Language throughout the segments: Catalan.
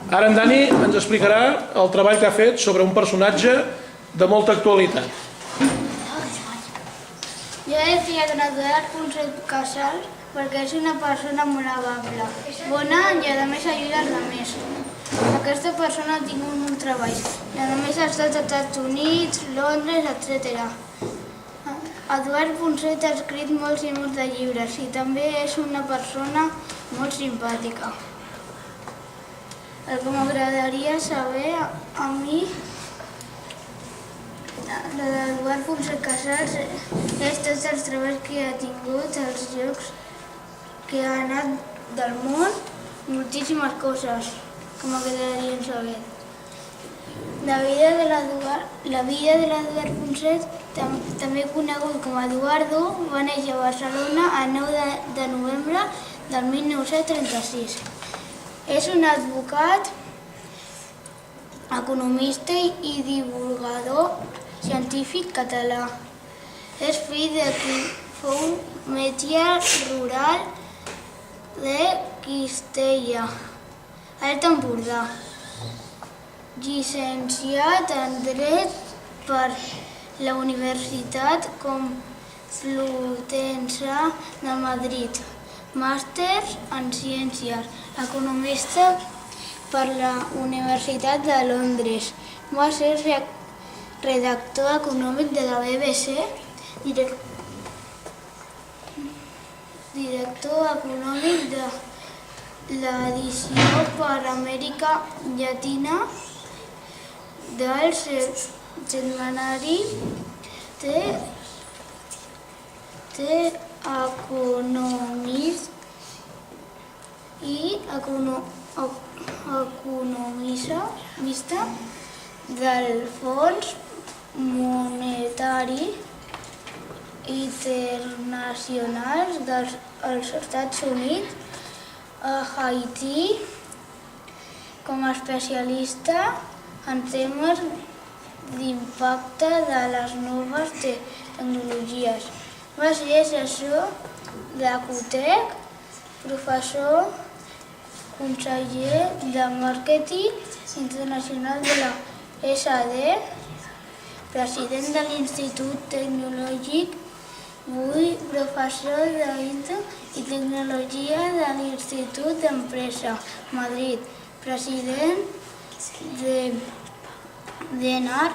Ara en Dani ens explicarà el treball que ha fet sobre un personatge de molta actualitat. Jo he triat en Eduard Ponset Casals perquè és una persona molt amable, bona i a més ajuda als altres. Aquesta persona ha tingut molt treball i a més ha estat als Estats Units, Londres, etc. Eduard Ponset ha escrit molts i molts de llibres i també és una persona molt simpàtica. El que m'agradaria saber a mi l'Eduard Ponset Casals és tots els treballs que ha tingut, els llocs que ha anat del món, moltíssimes coses que m'agradarien saber. La vida de l'Eduard Ponset, també conegut com a Eduardo, va néixer a Barcelona el 9 de novembre del 1936. És un advocat, economista i divulgador científic català. És fill de qui fou metge rural de Cistella, Alt Empordà. Llicenciat en Dret per la Universitat Complutense de Madrid. Màster en Ciències. Economista per la Universitat de Londres. Va ser redactor econòmic de la BBC, director econòmic de l'edició per Amèrica Llatina del setmanari The Economist i economista del Fons Monetari Internacional dels Estats Units a Haití, com a especialista en temes d'impacte de les noves tecnologies. Va ser assessor de Cotec, professor, conseller de màrqueting internacional de la SD, president de l'Institut Tecnològic, professor d'IT i Tecnologia de l'Institut d'Empresa, Madrid, president d'ENAR,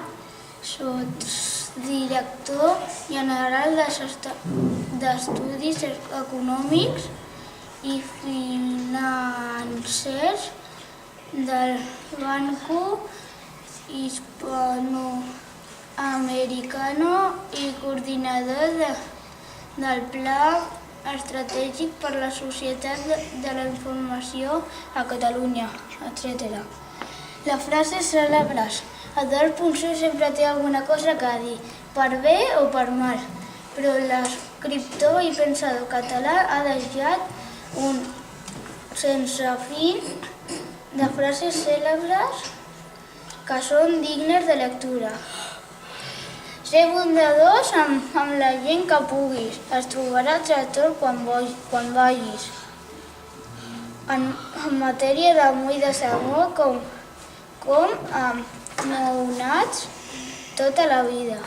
sotsdirector general d'Estudis Econòmics i Financers del Banco Hispanoamericano i coordinador del Pla Estratègic per la Societat de la Informació a Catalunya, etc. Les frases cèlebres. Eduard Ponset sempre té alguna cosa que dir, per bé o per mal, però l'escriptor i pensador català ha deixat un sense fi de frases cèlebres que són dignes de lectura. Ser bondadós amb la gent que puguis, es trobaràs a tot quan vagis. En matèria de moll de sagó, com amb nounats tota la vida.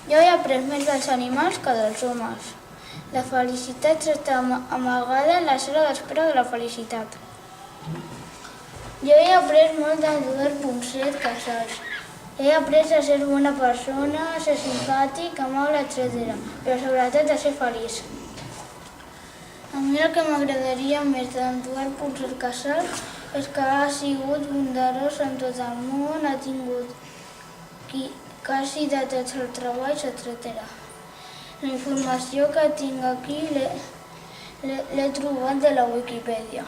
Jo he après més dels animals que dels homes. La felicitat està amagada en la sala d'espera de la felicitat. Jo he après molt d'Eduard Ponset Casals. He après a ser bona persona, a ser simpàtic, amable, etc. Però sobretot a ser feliç. A mi el que m'agradaria més d'Eduard Ponset Casals és que ha sigut bondadós amb tot el món, ha tingut quasi de tots els treballs, etc. La informació que tinc aquí l'he trobat de la Wikipedia.